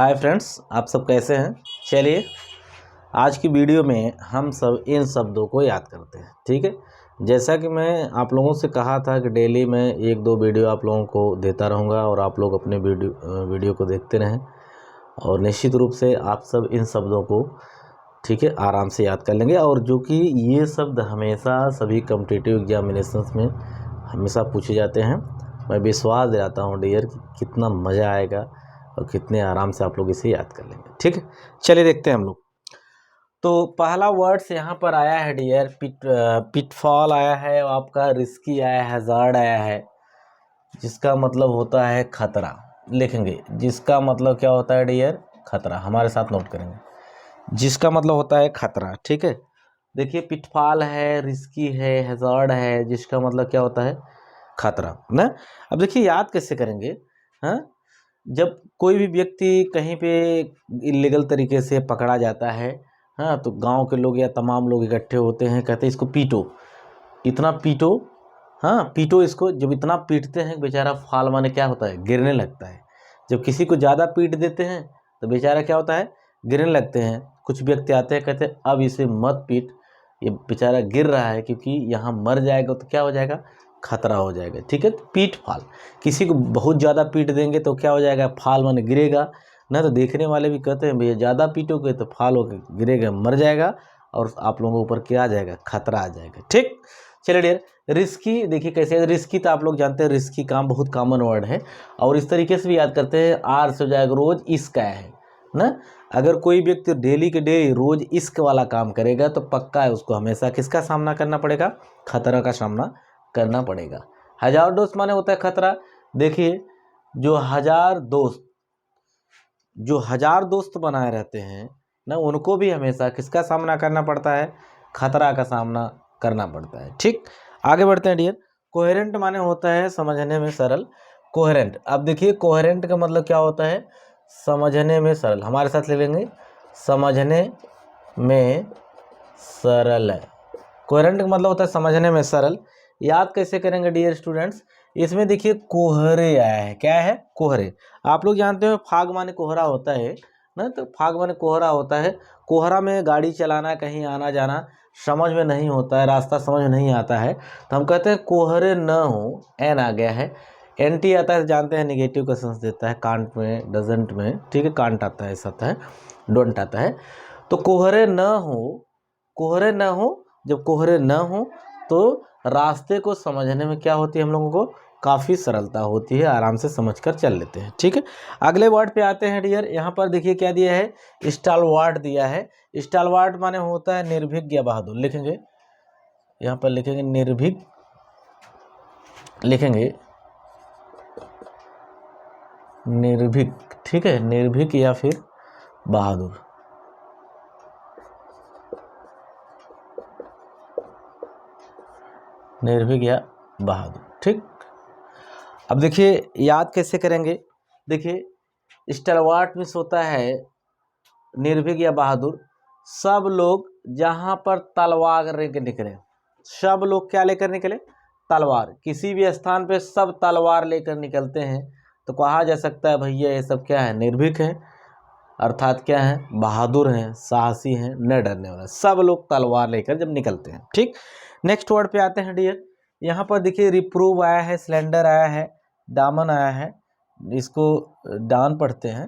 Hi friends, आप सब कैसे हैं। चलिए आज की वीडियो में हम सब इन शब्दों को याद करते हैं। ठीक है, जैसा कि मैं आप लोगों से कहा था कि डेली मैं एक दो वीडियो आप लोगों को देता रहूँगा और आप लोग अपने वीडियो को देखते रहें और निश्चित रूप से आप सब इन शब्दों को ठीक है आराम से याद कर लेंगे। और जो कि ये शब्द हमेशा सभी कॉम्पिटिटिव एग्जामिनेशंस में हमेशा पूछे जाते हैं। मैं विश्वास दिलाता हूँ डियर कि कितना मज़ा आएगा और कितने आराम से आप लोग इसे याद कर लेंगे। ठीक है, चलिए देखते हैं हम लोग। तो पहला वर्ड्स यहाँ पर आया है डियर, पिटफॉल आया है, आपका रिस्की आया है, हज़ार्ड आया है, जिसका मतलब होता है खतरा। लिखेंगे जिसका मतलब क्या होता है डियर, खतरा। हमारे साथ नोट करेंगे, जिसका मतलब होता है खतरा। ठीक है, देखिए पिटफॉल है, रिस्की है, हज़ार्ड है, जिसका मतलब क्या होता है खतरा ना। अब देखिए याद कैसे करेंगे। हाँ, जब कोई भी व्यक्ति कहीं पे इलीगल तरीके से पकड़ा जाता है, हाँ, तो गांव के लोग या तमाम लोग इकट्ठे होते हैं, कहते हैं इसको पीटो, इतना पीटो, हाँ पीटो इसको। जब इतना पीटते हैं बेचारा फाल माने क्या होता है, गिरने लगता है। जब किसी को ज़्यादा पीट देते हैं तो बेचारा क्या होता है, गिरने लगते हैं। कुछ व्यक्ति आते हैं कहते हैं अब इसे मत पीट, ये बेचारा गिर रहा है, क्योंकि यहाँ मर जाएगा तो क्या हो जाएगा, खतरा हो जाएगा। ठीक है, तो पीट फाल, किसी को बहुत ज़्यादा पीट देंगे तो क्या हो जाएगा, फाल माने गिरेगा ना। तो देखने वाले भी कहते हैं भैया ज़्यादा पीटोगे तो फाल होकर गिरेगा, मर जाएगा और आप लोगों के ऊपर क्या आ जाएगा, खतरा आ जाएगा। ठीक, चलिए डियर, रिस्की देखिए कैसे। रिस्की तो आप लोग जानते हैं, रिस्की काम बहुत कॉमन वर्ड है और इस तरीके से भी याद करते हैं, आर से हो जाएगा रोज इश्क आया है ना। अगर कोई व्यक्ति डेली के डेली रोज इश्क वाला काम करेगा तो पक्का है उसको हमेशा किसका सामना करना पड़ेगा, खतरा का सामना करना पड़ेगा। हजार दोस्त माने होता है खतरा। देखिए जो हजार दोस्त बनाए रहते हैं ना, उनको भी हमेशा किसका सामना करना पड़ता है, खतरा का सामना करना पड़ता है। ठीक, आगे बढ़ते हैं डियर। कोहेरेंट माने होता है समझने में सरल। कोहेरेंट, अब देखिए कोहेरेंट का मतलब क्या होता है, समझने में सरल। हमारे साथ ले लेंगे, समझने में सरल है। कोहेरेंट का मतलब होता है समझने में सरल। याद कैसे करेंगे डियर स्टूडेंट्स, इसमें देखिए कोहरे आया है। क्या है, कोहरे। आप लोग जानते हो फाग माने कोहरा होता है ना, तो फाग माने कोहरा होता है। कोहरा में गाड़ी चलाना, कहीं आना जाना समझ में नहीं होता है, रास्ता समझ में नहीं आता है, तो हम कहते हैं कोहरे न हो। एन आ गया है, एन टी आता है, जानते हैं निगेटिव का सेंस देता है, कांट में, डजेंट में। ठीक है, कांट आता है, ऐसा आता है, डोंट आता है। तो कोहरे न हो, कोहरे न हो, जब कोहरे न हो तो रास्ते को समझने में क्या होती है, हम लोगों को काफ़ी सरलता होती है, आराम से समझकर चल लेते हैं। ठीक है, अगले वर्ड पे आते हैं डियर। यहाँ पर देखिए क्या दिया है, स्टालवार्ट दिया है। स्टालवार्ट माने होता है निर्भीक या बहादुर। लिखेंगे यहाँ पर, लिखेंगे निर्भीक, लिखेंगे निर्भीक। ठीक है, निर्भीक या फिर बहादुर। निर्भीक या बहादुर। ठीक, अब देखिए याद कैसे करेंगे। देखिए स्टालवार्ट मीन्स होता है निर्भीक या बहादुर। सब लोग जहाँ पर तलवार लेकर निकले, सब लोग क्या लेकर निकले, तलवार। किसी भी स्थान पे सब तलवार लेकर निकलते हैं तो कहा जा सकता है भैया ये सब क्या है, निर्भीक है, अर्थात क्या है, बहादुर हैं, साहसी हैं, न डरने वाले। सब लोग तलवार लेकर जब निकलते हैं। ठीक, नेक्स्ट वर्ड पे आते हैं डियर। यहाँ पर देखिए रिप्रूव आया है, स्लेंडर आया है, दामन आया है, इसको डान पढ़ते हैं।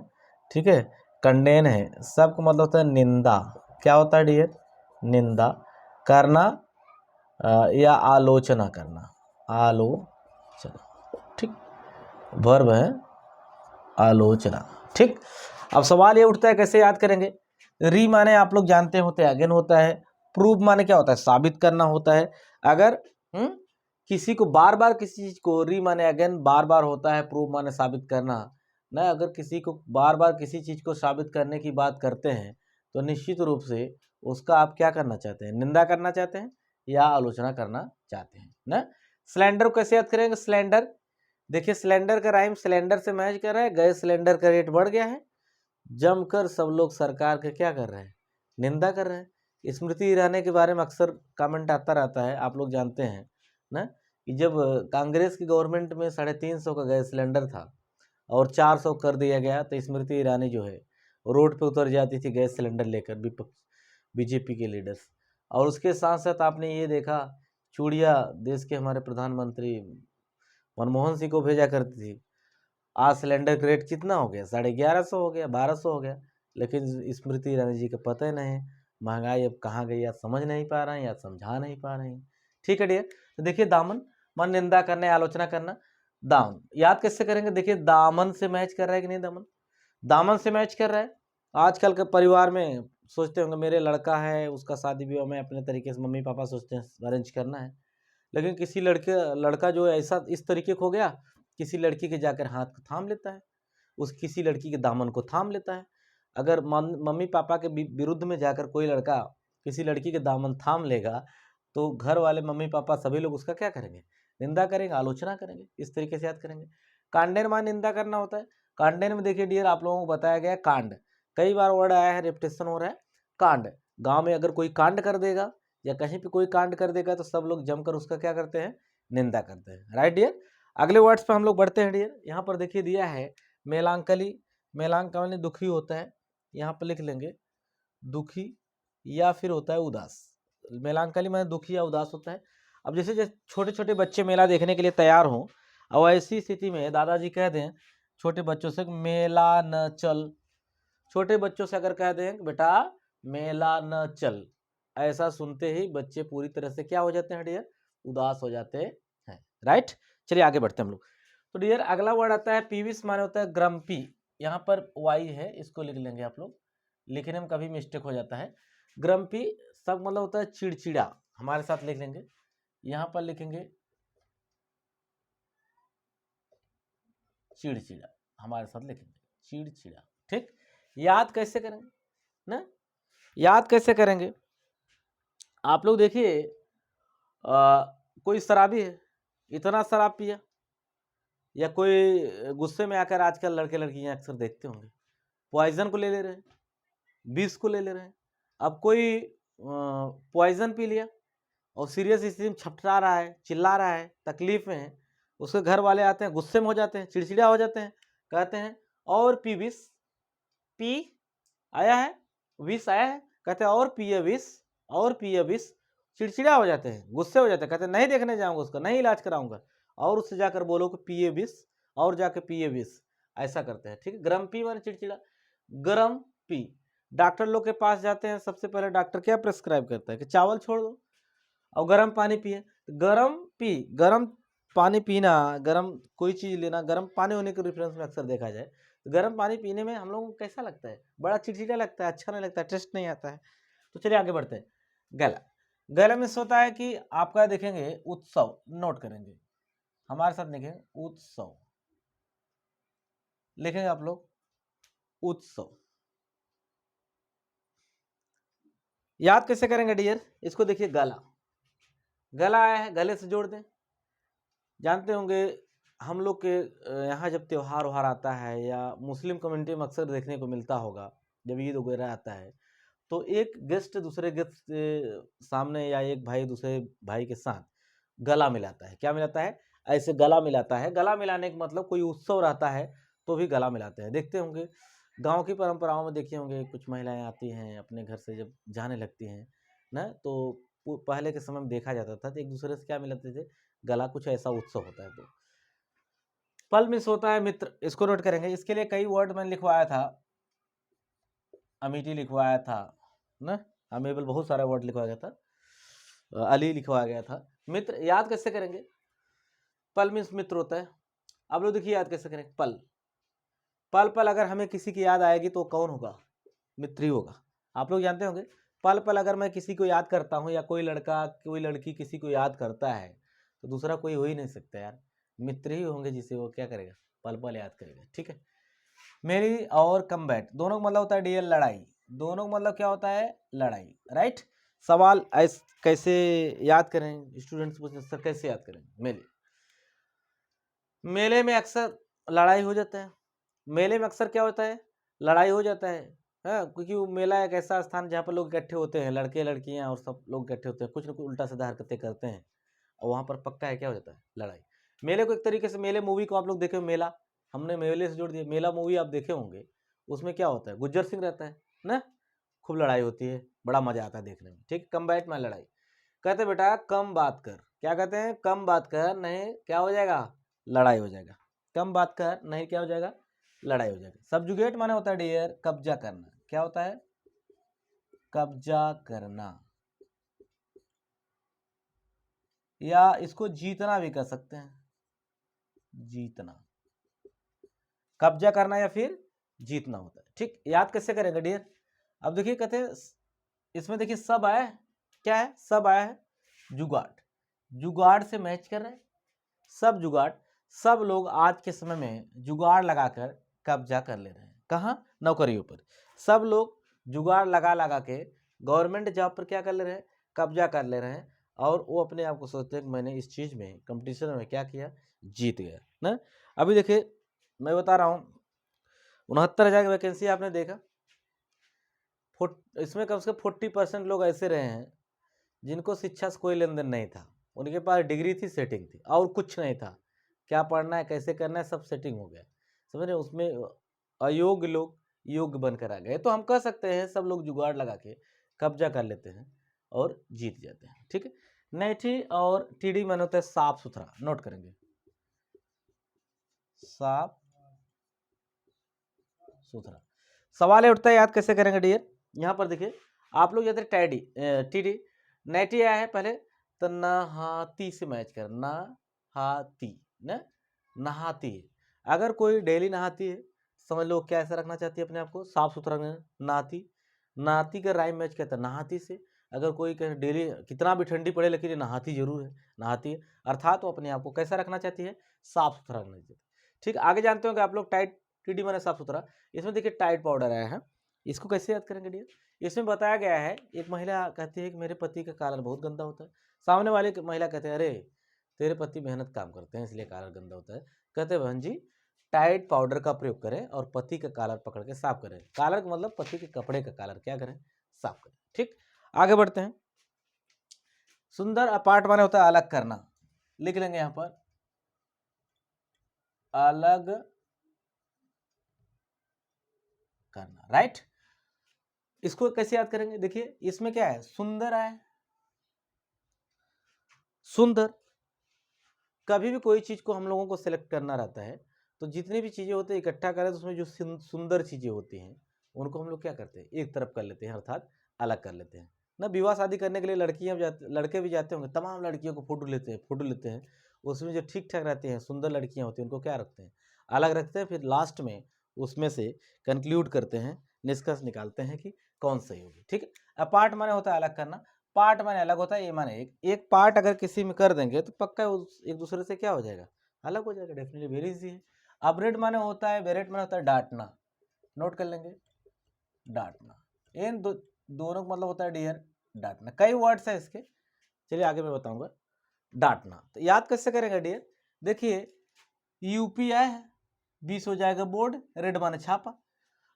ठीक है, कंडेन है, सबका मतलब होता है निंदा। क्या होता है डियर, निंदा करना या आलोचना करना, आलोचना। ठीक, वर्ब है आलोचना। ठीक, अब सवाल ये उठता है कैसे याद करेंगे। री माने आप लोग जानते होते हैं अगेन होता है। प्रूव माने क्या होता है, साबित करना होता है। अगर किसी को बार बार किसी चीज को, री माने अगेन बार बार होता है, प्रूव माने साबित करना ना। अगर किसी को बार बार किसी चीज को साबित करने की बात करते हैं तो निश्चित रूप से उसका आप क्या करना चाहते हैं, निंदा करना चाहते हैं या आलोचना करना चाहते हैं ना। सिलेंडर को कैसे याद करेंगे, सिलेंडर। देखिए सिलेंडर का राइम सिलेंडर से मैच कर रहा है, गैस सिलेंडर का रेट बढ़ गया है, जमकर सब लोग सरकार के क्या कर रहे हैं, निंदा कर रहे हैं। स्मृति ईरानी के बारे में अक्सर कमेंट आता रहता है, आप लोग जानते हैं ना, कि जब कांग्रेस की गवर्नमेंट में 350 का गैस सिलेंडर था और 400 कर दिया गया। तो स्मृति ईरानी जो है रोड पे उतर जाती थी गैस सिलेंडर लेकर, बीजेपी के लीडर्स। और उसके साथ साथ आपने ये देखा, चूड़िया देश के हमारे प्रधानमंत्री मनमोहन सिंह को भेजा करती थी। आज सिलेंडर का रेट कितना हो गया, 1150 हो गया, 1200 हो गया। लेकिन स्मृति ईरानी जी को पता ही नहीं महंगाई अब कहाँ गई, या समझ नहीं पा रहे हैं या समझा नहीं पा रहे हैं। ठीक है डियर, तो देखिए दामन, मन निंदा करना या आलोचना करना। दामन याद कैसे करेंगे, देखिए दामन से मैच कर रहा है कि नहीं, दामन दामन से मैच कर रहा है। आजकल के परिवार में सोचते होंगे मेरे लड़का है, उसका शादी विवाह में अपने तरीके से मम्मी पापा सोचते हैं अरेंज करना है। लेकिन किसी लड़का जो ऐसा इस तरीके को हो गया, किसी लड़की के जाकर हाथ को थाम लेता है, उस किसी लड़की के दामन को थाम लेता है। अगर मम्मी पापा के विरुद्ध में जाकर कोई लड़का किसी लड़की के दामन थाम लेगा, तो घर वाले मम्मी पापा सभी लोग उसका क्या करेंगे, निंदा करेंगे, आलोचना करेंगे। इस तरीके से याद करेंगे। कांडेन मान निंदा करना होता है। कांडेन में देखिए डियर, आप लोगों को बताया गया कांड, कई बार वर्ड आया है, रेपिटेशन हो रहा है। कांड, गाँव में अगर कोई कांड कर देगा या कहीं पे कोई कांड कर देगा तो सब लोग जमकर उसका क्या करते हैं, निंदा करते हैं। राइट डियर, अगले वर्ड्स पे हम लोग बढ़ते हैं डियर। यहाँ पर देखिए दिया है मेलांकली, मेलांकली दुखी होता है, यहाँ पर लिख लेंगे दुखी या फिर होता है उदास। मेलांकली में दुखी या उदास होता है। अब जैसे छोटे छोटे बच्चे मेला देखने के लिए तैयार हों, और ऐसी स्थिति में दादाजी कह दें छोटे बच्चों से मेला न चल, छोटे बच्चों से अगर कह दें बेटा मेला न चल, ऐसा सुनते ही बच्चे पूरी तरह से क्या हो जाते हैं डियर, उदास हो जाते हैं। राइट, चलिए आगे बढ़ते हैं हम लोग। तो डियर अगला वर्ड आता है पीविस, माने होता है ग्रम्पी। यहाँ पर वाई है, इसको लिख लेंगे आप लोग, लिखने में कभी मिस्टेक हो जाता है। ग्रम्पी सब मतलब होता है चिड़चिड़ा, हमारे साथ लिख लेंगे, यहाँ पर लिखेंगे चिड़चिड़ा, हमारे साथ लिखेंगे चिड़चिड़ा। ठीक, याद कैसे करेंगे ना, याद कैसे करेंगे आप लोग देखिए, कोई शराबी है, इतना शराब पिया, या कोई गुस्से में आकर, आजकल लड़के लड़कियां अक्सर देखते होंगे पॉइजन को ले ले रहे हैं, विष को ले ले रहे हैं। अब कोई पॉइजन पी लिया और सीरियस स्थिति में छटपटा रहा है, चिल्ला रहा है, तकलीफ में है, उसके घर वाले आते हैं, गुस्से में हो जाते हैं, चिड़चिड़ा हो जाते हैं, कहते हैं और पी विष, पी आया है, विष आया है, कहते हैं और पिए विष, और पिए विष, चिड़चिड़ा हो जाते हैं, गुस्से हो जाते हैं, कहते हैं नहीं देखने जाऊंगा उसका, नहीं इलाज कराऊंगा, और उससे जाकर बोलो कि पिए विष, और जाके पिए विष, ऐसा करते हैं। ठीक है, गरम पी माने चिड़चिड़ा, गरम पी। डॉक्टर लोग के पास जाते हैं, सबसे पहले डॉक्टर क्या प्रेस्क्राइब करता है कि चावल छोड़ दो और गर्म पानी पिए। गर्म पी, गर्म पानी पीना, गर्म कोई चीज़ लेना, गर्म पानी होने के रेफरेंस में अक्सर देखा जाए, तो गर्म पानी पीने में हम लोगों को कैसा लगता है, बड़ा चिड़चिड़ा लगता है, अच्छा नहीं लगता है, टेस्ट नहीं आता है। तो चलिए आगे बढ़ते हैं। गला, गला में होता है कि आपका देखेंगे उत्सव, नोट करेंगे, हमारे साथ लिखेंगे उत्सव, लिखेंगे आप लोग उत्सव। याद कैसे करेंगे डियर, इसको देखिए गला, गला आया है, गले से जोड़ दें। जानते होंगे हम लोग के यहाँ जब त्यौहार वहार आता है, या मुस्लिम कम्युनिटी में अक्सर देखने को मिलता होगा, जब ईद वगैरह आता है, तो एक गेस्ट दूसरे गेस्ट के सामने, या एक भाई दूसरे भाई के साथ गला मिलाता है। क्या मिलाता है, ऐसे गला मिलाता है। गला मिलाने का मतलब कोई उत्सव रहता है तो भी गला मिलाते हैं। देखते होंगे गांव की परंपराओं में, देखे होंगे कुछ महिलाएं आती हैं अपने घर से जब जाने लगती हैं ना, तो पहले के समय में देखा जाता था तो एक दूसरे से क्या मिलाते थे, गला, कुछ ऐसा उत्सव होता है। तो पल मिस होता है मित्र, इसको नोट करेंगे। इसके लिए कई वर्ड मैंने लिखवाया था, अमिटी लिखवाया था ना, अमेबल, बहुत सारा वर्ड लिखवाया गया था, अली लिखवाया गया था। मित्र याद कैसे करेंगे, पल मिस मित्र होता है। अब लोग देखिए याद कैसे करेंगे, पल, पल पल अगर हमें किसी की याद आएगी तो कौन होगा, मित्र ही होगा। आप लोग जानते होंगे पल पल अगर मैं किसी को याद करता हूँ, या कोई लड़का कोई लड़की किसी को याद करता है, तो दूसरा कोई हो ही नहीं सकता यार, मित्र ही होंगे जिसे वो क्या करेगा, पल पल याद करेगा। ठीक है, मेरी और कम्बैट, दोनों का मतलब होता है डियर लड़ाई, दोनों का मतलब क्या होता है, लड़ाई। राइट, सवाल कैसे याद करें, स्टूडेंट्स पूछते सर कैसे याद करें, मेले में अक्सर लड़ाई हो जाता है, मेले में अक्सर क्या होता है, लड़ाई हो जाता है। हाँ, क्योंकि वो मेला एक ऐसा स्थान जहाँ पर लोग इकट्ठे होते हैं, लड़के लड़कियाँ और सब लोग इकट्ठे होते हैं, कुछ न कुछ उल्टा सीधा हरकतें करते हैं, और वहाँ पर पक्का है क्या हो जाता है, लड़ाई। मेले को एक तरीके से, मेले मूवी को आप लोग देखे, मेला हमने मेले से जोड़ दिया। मेला मूवी आप देखे होंगे, उसमें क्या होता है, गुज्जर सिंह रहता है ना, खूब लड़ाई होती है, बड़ा मजा आता है देखने में, ठीक। कम्बैट में लड़ाई, कहते बेटा कम बात कर, क्या कहते हैं, कम बात कर, नहीं क्या हो जाएगा, लड़ाई हो जाएगा। कम बात कर, नहीं क्या हो जाएगा, लड़ाई हो जाएगी। सब्जुगेट माने होता है डियर कब्जा करना, क्या होता है, कब्जा करना, या इसको जीतना भी कर सकते हैं, जीतना, कब्जा करना या फिर जीतना होता है, ठीक। याद कैसे करेंगे डियर, अब देखिए कहते हैं इसमें देखिए सब आया है, क्या है, सब आया है, जुगाड़, जुगाड़ से मैच कर रहे हैं, सब जुगाड़, सब लोग आज के समय में जुगाड़ लगाकर कब्जा कर ले रहे हैं, कहाँ, नौकरियों पर, सब लोग जुगाड़ लगा लगा के गवर्नमेंट जॉब पर क्या कर ले रहे हैं, कब्जा कर ले रहे हैं, और वो अपने आप को सोचते हैं कि मैंने इस चीज़ में कंपटीशन में क्या किया, जीत गया ना। अभी देखिए मैं बता रहा हूँ 69,000 की वैकेंसी आपने देखा, इसमें कम से कम 40% लोग ऐसे रहे हैं जिनको शिक्षा से कोई लेन देन नहीं था, उनके पास डिग्री थी, सेटिंग थी, और कुछ नहीं था, क्या पढ़ना है कैसे करना है सब सेटिंग हो गया, समझ रहे, उसमें अयोग्य लोग योग्य बनकर आ गए। तो हम कह सकते हैं सब लोग जुगाड़ लगा के कब्जा कर लेते हैं और जीत जाते हैं, ठीक है। नैठी और टीडी माने होता है साफ सुथरा, नोट करेंगे, साफ सुथरा। सवाल उठता है, याद कैसे करेंगे डियर, यहाँ पर देखिए आप लोग जाते टैडी टीडी, नैटी आया है पहले, तो नहाती से मैच कर, नहाती न, नहाती है, अगर कोई डेली नहाती है समझ लो क्या ऐसा रखना चाहती है अपने आप को, साफ सुथरा रखना, नहाती, नहाती का राइम मैच कहता है नहाती से, अगर कोई कहे डेली कितना भी ठंडी पड़े लेकिन ये नहाती जरूर है, नहाती है, अर्थात वो अपने आप को कैसा रखना चाहती है, साफ सुथरा रखना चाहती है, ठीक। आगे जानते हो कि आप लोग टाइट, टीडी माने साफ सुथरा, इसमें देखिए टाइट पाउडर आया है, इसको कैसे याद करेंगे डियर, इसमें बताया गया है एक महिला कहती है कि मेरे पति का कॉलर बहुत गंदा होता है, सामने वाले महिला कहते हैं अरे तेरे पति मेहनत काम करते हैं इसलिए कॉलर गंदा होता है, कहते हैं बहन जी टाइट पाउडर का प्रयोग करें और पति का कॉलर पकड़ के साफ करें, कॉलर का मतलब पति के कपड़े का कॉलर क्या करें, साफ करें, ठीक। आगे बढ़ते हैं, सुंदर अपार्ट माने होता है अलग करना, लिख लेंगे यहां पर अलग करना, राइट। इसको कैसे याद करेंगे, देखिए इसमें क्या है, सुंदर है, सुंदर, कभी भी कोई चीज को हम लोगों को सिलेक्ट करना रहता है तो जितनी भी चीजें होती है इकट्ठा करें तो उसमें जो सुंदर चीजें होती हैं उनको हम लोग क्या करते हैं, एक तरफ कर लेते हैं, अर्थात अलग कर लेते हैं ना। विवाह शादी करने के लिए लड़कियां लड़के भी जाते होंगे, तमाम लड़कियों को फोटो लेते हैं, उसमें जो ठीक ठाक रहती हैं सुंदर लड़कियां होती हैं उनको क्या रखते हैं, अलग रखते हैं, फिर लास्ट में उसमें से कंक्लूड करते हैं, निष्कर्ष निकालते हैं कि कौन सही होगी, ठीक है। अपार्ट माने होता है अलग करना, पार्ट माने अलग होता है, ए माने एक पार्ट अगर किसी में कर देंगे तो पक्का एक दूसरे से क्या हो जाएगा, अलग हो जाएगा, डेफिनेटली वेरी इजी है। अपरेट माने होता है, बेरेट माने होता है डांटना, नोट कर लेंगे, डांटना, इन दोनों का मतलब होता है डियर डांटना, कई वर्ड्स है इसके, चलिए आगे मैं बताऊंगा। डांटना तो याद कैसे करेंगे डियर, देखिए यूपीआई है, 20 हो जाएगा बोर्ड, रेड माने छापा,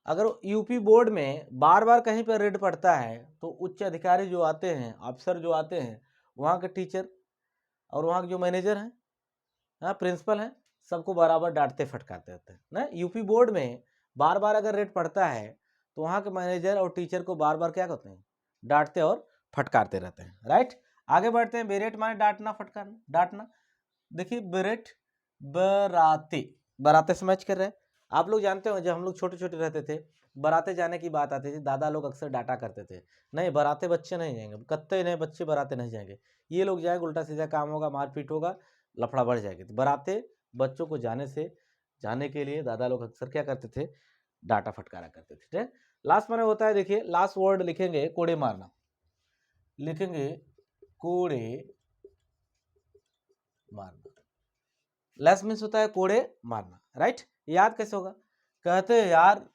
अगर यूपी बोर्ड में बार बार कहीं पर रेड पड़ता है तो उच्च अधिकारी जो आते हैं, अफसर जो आते हैं, वहाँ के टीचर और वहाँ के जो मैनेजर हैं, हाँ प्रिंसिपल हैं, सबको बराबर डांटते फटकारते रहते हैं ना। यूपी बोर्ड में बार बार अगर रेड पड़ता है तो वहाँ के मैनेजर और टीचर को बार बार क्या करते हैं, डांटते और फटकारते रहते हैं, राइट। आगे बढ़ते हैं, बेरेट माने डांटना फटकारना, डांटना, देखिए बेरेट बराते, बराते से मैच कर रहे हैं, आप लोग जानते हो जब हम लोग छोटे छोटे रहते थे बराते जाने की बात आती थी, दादा लोग अक्सर डांटा करते थे, नहीं बराते बच्चे नहीं जाएंगे, कत्ते नहीं बच्चे बराते नहीं जाएंगे, ये लोग जाएंगे उल्टा सीधा काम होगा, मारपीट होगा, लफड़ा बढ़ जाएगी, तो बराते बच्चों को जाने के लिए दादा लोग अक्सर क्या करते थे, डांटा फटकारा करते थे, ठीक। लास्ट माने होता है, देखिए लास्ट वर्ड लिखेंगे कोड़े मारना, लिखेंगे कोड़े मारना, लेस मीन्स होता है कोड़े मारना, राइट। याद कैसे होगा, कहते हैं यार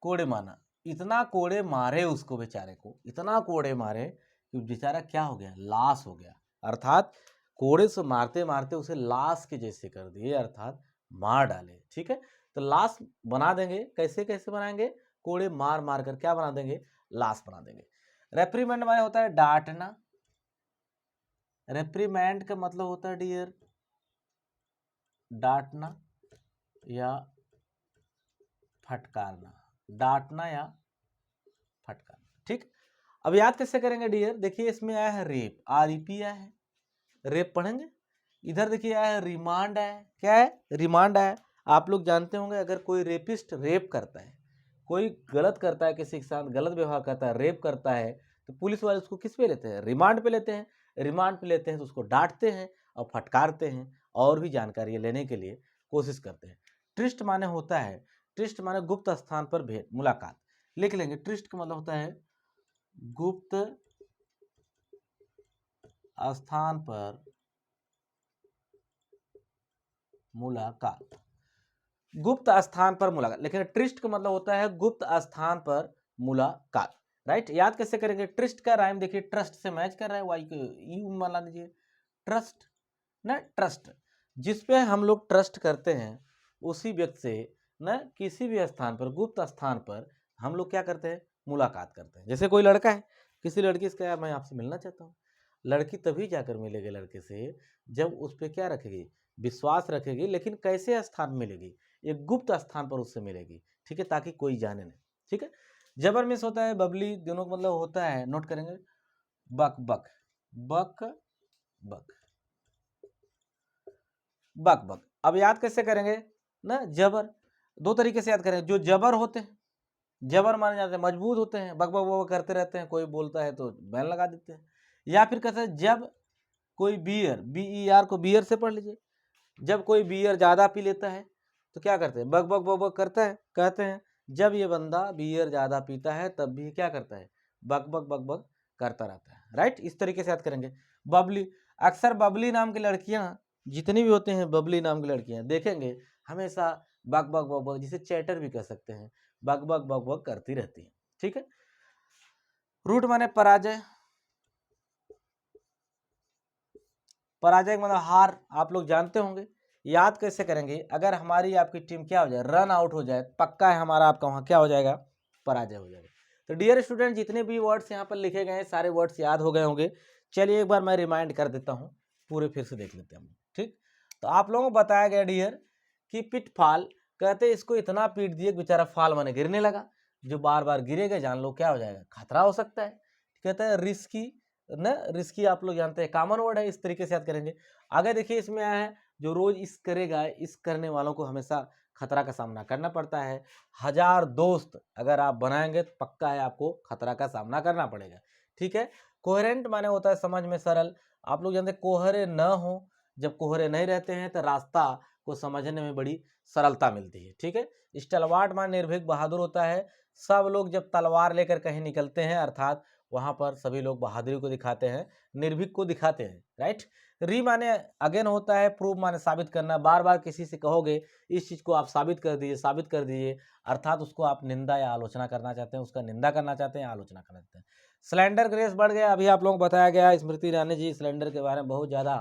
कोड़े मारना, इतना कोड़े मारे उसको बेचारे को, इतना कोड़े मारे कि बेचारा क्या हो गया, लाश हो गया, अर्थात कोड़े से मारते मारते उसे लाश के जैसे कर दिए, अर्थात मार डाले, ठीक है। तो लाश बना देंगे, कैसे कैसे बनाएंगे, कोड़े मार मार कर क्या बना देंगे, लाश बना देंगे। रेप्रीमेंड माने होता है डांटना, रेप्रीमेंड का मतलब होता है डियर डांटना, या फटकारना, डांटना या फटकारना। ठीक, अब याद कैसे करेंगे डियर? देखिए इसमें आया है रेप, REP आया है, रेप पढ़ेंगे। इधर देखिए आया है रिमांड आया है, क्या है? रिमांड आया है। आप लोग जानते होंगे अगर कोई रेपिस्ट रेप करता है, कोई गलत करता है, किसी के साथ गलत व्यवहार करता है, रेप करता है, तो पुलिस वाले उसको किस पे लेते हैं? रिमांड पे लेते हैं। रिमांड पे लेते हैं तो उसको डांटते हैं और फटकारते हैं और भी जानकारी लेने के लिए कोशिश करते हैं। ट्रिस्ट माने होता है, ट्रिस्ट माने गुप्त स्थान पर भेंट, मुलाकात। लिख लेंगे, ट्रिस्ट का मतलब होता है गुप्त स्थान पर मुलाकात, गुप्त स्थान पर मुलाकात। लेकिन ट्रिस्ट का मतलब होता है गुप्त स्थान पर मुलाकात, राइट। याद कैसे करेंगे? ट्रिस्ट का राइम देखिए ट्रस्ट से मैच कर रहा है, वाई यू मान लीजिए, ट्रस्ट ना, ट्रस्ट जिसपे हम लोग ट्रस्ट करते हैं उसी व्यक्ति से न किसी भी स्थान पर, गुप्त स्थान पर हम लोग क्या करते हैं? मुलाकात करते हैं। जैसे कोई लड़का है, किसी लड़की से कहा मैं आपसे मिलना चाहता हूँ, लड़की तभी जाकर मिलेगी लड़के से जब उस पर क्या रखेगी? विश्वास रखेगी। लेकिन कैसे स्थान मिलेगी? एक गुप्त स्थान पर उससे मिलेगी, ठीक है, ताकि कोई जाने नहीं। ठीक है, जबर मिस होता है बबली, दोनों का मतलब होता है, नोट करेंगे, बक बक, बक बक, बक बक। अब याद कैसे करेंगे ना? जबर दो तरीके से याद करेंगे। जो जबर होते हैं, जबर माने जाते हैं, मजबूत होते हैं, बक बक बक करते रहते हैं, कोई बोलता है तो बैन लगा देते हैं। या फिर कहते हैं जब कोई बियर, BER को बियर से पढ़ लीजिए, जब कोई बियर ज्यादा पी लेता है तो क्या करते हैं? बक बक बक बक करता है। कहते हैं जब ये बंदा बियर ज्यादा पीता है तब भी क्या करता है? बक बक बक बक करता रहता है, राइट। इस तरीके से याद करेंगे। बबली, अक्सर बबली नाम की लड़कियां, जितनी भी होते हैं बबली नाम की लड़कियां, देखेंगे हमेशा बक बक बक बक, जिसे चैटर भी कह सकते हैं, बक बक बक बक करती रहती है। ठीक है, रूट माने पराजय, पराजय मतलब हार, आप लोग जानते होंगे। याद कैसे करेंगे? अगर हमारी आपकी टीम क्या हो जाए? रन आउट हो जाए, पक्का है हमारा आपका वहां क्या हो जाएगा? पराजय हो जाएगा। तो डियर स्टूडेंट, जितने भी वर्ड्स यहाँ पर लिखे गए हैं सारे वर्ड्स याद हो गए होंगे। चलिए एक बार मैं रिमाइंड कर देता हूँ, पूरे फिर से देख लेते हैं हम। ठीक, तो आप लोगों को बताया गया डियर कि पिटफॉल, कहते इसको इतना पीट दिए बेचारा फाल माने गिरने लगा, जो बार बार गिरेगा जान लो क्या हो जाएगा? खतरा हो सकता है। कहता है रिस्की न, रिस्की आप लोग जानते हैं, कॉमन वर्ड है, इस तरीके से याद करेंगे। आगे देखिए इसमें आया है जो रोज इस करेगा, इस करने वालों को हमेशा खतरा का सामना करना पड़ता है। हजार दोस्त अगर आप बनाएंगे तो पक्का है आपको खतरा का सामना करना पड़ेगा। ठीक है, कोहेरेंट माने होता है समझ में सरल। आप लोग जानते हैं कोहरे न हो, जब कोहरे नहीं रहते हैं तो रास्ता को समझने में बड़ी सरलता मिलती है। ठीक है, स्टलवार्ट माने निर्भीक बहादुर होता है। सब लोग जब तलवार लेकर कहीं निकलते हैं, अर्थात वहां पर सभी लोग बहादुरी को दिखाते हैं, निर्भीक को दिखाते हैं, राइट। री माने अगेन होता है, प्रूव माने साबित करना। बार बार किसी से कहोगे इस चीज को आप साबित कर दीजिए, साबित कर दीजिए, अर्थात उसको आप निंदा या आलोचना करना चाहते हैं, उसका निंदा करना चाहते हैं, आलोचना करना चाहते हैं। सिलेंडर ग्रेस बढ़ गया, अभी आप लोगों को बताया गया, स्मृति ईरानी जी सिलेंडर के बारे में बहुत ज्यादा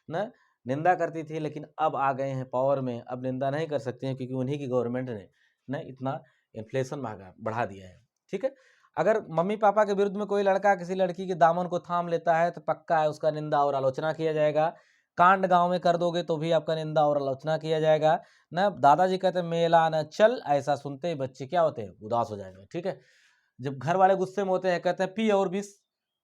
न निंदा करती थी, लेकिन अब आ गए हैं पावर में, अब निंदा नहीं कर सकते हैं क्योंकि उन्हीं की गवर्नमेंट ने न इतना इन्फ्लेशन बढ़ा दिया है। ठीक है, अगर मम्मी पापा के विरुद्ध में कोई लड़का किसी लड़की के दामन को थाम लेता है तो पक्का है उसका निंदा और आलोचना किया जाएगा। कांड गांव में कर दोगे तो भी आपका निंदा और आलोचना किया जाएगा। न दादाजी कहते हैं मेला न चल, ऐसा सुनते ही बच्चे क्या होते हैं? उदास हो जाएंगे। ठीक है, जब घर वाले गुस्से में होते हैं कहते हैं पी और विष,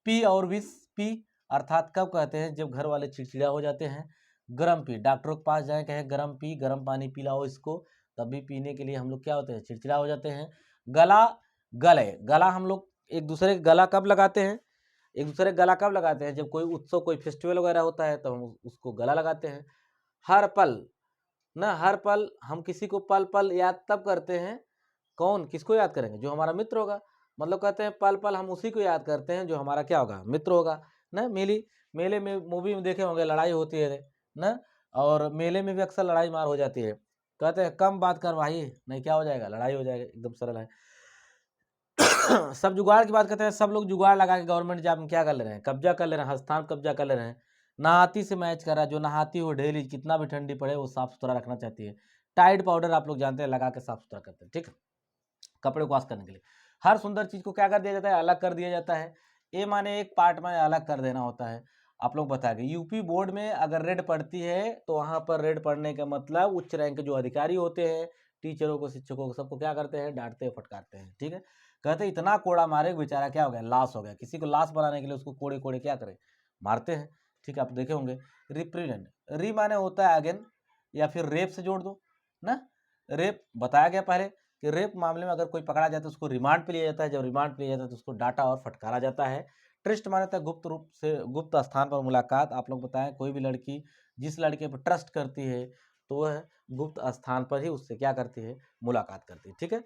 पी और विष, पी, अर्थात कब कहते हैं? जब घर वाले चिड़चिड़ा हो जाते हैं। गर्म पी, डॉक्टरों के पास जाए कहे गर्म पी, गर्म पानी पिलाओ इसको, तब भी पीने के लिए हम लोग क्या होते हैं? चिड़चिड़ा हो जाते हैं। गला, गले, गला हम लोग एक दूसरे का गला कब लगाते हैं? एक दूसरे का गला कब लगाते हैं? जब कोई उत्सव, कोई फेस्टिवल वगैरह होता है तो हम उसको गला लगाते हैं। हर पल न, हर पल हम किसी को पल पल याद तब करते हैं, कौन किसको याद करेंगे? जो हमारा मित्र होगा। मतलब कहते हैं पल पल हम उसी को याद करते हैं जो हमारा क्या होगा? मित्र होगा। न मेले में, मूवी में देखे होंगे लड़ाई होती है न, और मेले में भी अक्सर लड़ाई मार हो जाती है। कहते हैं कम बात कर भाई, नहीं क्या हो जाएगा? लड़ाई हो जाएगा, एकदम सरल है। सब जुगाड़ की बात करते हैं, सब लोग जुगाड़ लगा के गवर्नमेंट जॉब में क्या कर ले रहे हैं? कब्जा कर ले रहे हैं, हस्तान कब्जा कर ले रहे हैं। नहाती से मैच कर रहा है, जो नहाती हो डेली कितना भी ठंडी पड़े वो साफ सुथरा रखना चाहती है। टाइड पाउडर आप लोग जानते हैं, लगा के साफ सुथरा करते हैं। ठीक है, कपड़े को वॉश करने के लिए। हर सुंदर चीज को क्या कर दिया जाता है? अलग कर दिया जाता है। ए माने एक पार्ट में अलग कर देना होता है। आप लोग बताएंगे। यूपी बोर्ड में अगर रेड पड़ती है तो वहाँ पर रेड पड़ने का मतलब उच्च रैंक के जो अधिकारी होते हैं, टीचरों को, शिक्षकों को, सबको क्या करते हैं, डांटते हैं, फटकारते हैं। ठीक है, कहते इतना कोड़ा मारे बेचारा क्या हो गया, लाश हो गया। किसी को लाश बनाने के लिए उसको कोड़े कोड़े क्या करें, मारते हैं। ठीक है, आप देखे होंगे। रिप्रिमेंड, री माने होता है अगेन, या फिर रेप से जोड़ दो ना। रेप बताया गया पहले कि रेप मामले में अगर कोई पकड़ा जाता है तो उसको रिमांड पे लिया जाता है। जब रिमांड पे लिया जाता है तो उसको डांटा और फटकारा जाता है। ट्रस्ट माने होता है गुप्त रूप से, गुप्त स्थान पर मुलाकात। आप लोग बताएं, कोई भी लड़की जिस लड़के पर ट्रस्ट करती है तो वह गुप्त स्थान पर ही उससे क्या करती है, मुलाकात करती है। ठीक है,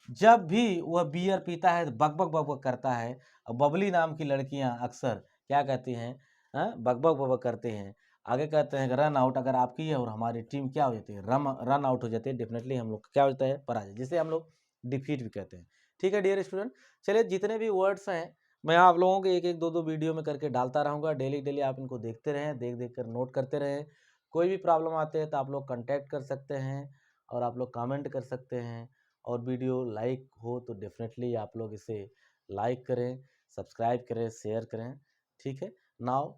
जब भी वह बियर पीता है बकबक बकबक करता है। और बबली नाम की लड़कियां अक्सर क्या कहती हैं, बकबक बकबक करते हैं। आगे कहते हैं कि रन आउट अगर आपकी है और हमारी टीम क्या हो जाती है, रन आउट हो जाती है, डेफिनेटली हम लोग क्या होता है, पराजय, जिसे हम लोग डिफीट भी कहते हैं। ठीक है डियर स्टूडेंट, चलिए जितने भी वर्ड्स हैं मैं आप लोगों के एक एक दो दो वीडियो में करके डालता रहूँगा। डेली डेली आप इनको देखते रहें, देख देख कर नोट करते रहें। कोई भी प्रॉब्लम आते हैं तो आप लोग कांटेक्ट कर सकते हैं और आप लोग कमेंट कर सकते हैं। और वीडियो लाइक हो तो डेफिनेटली आप लोग इसे लाइक करें, सब्सक्राइब करें, शेयर करें। ठीक है, now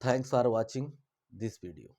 thanks for watching this video.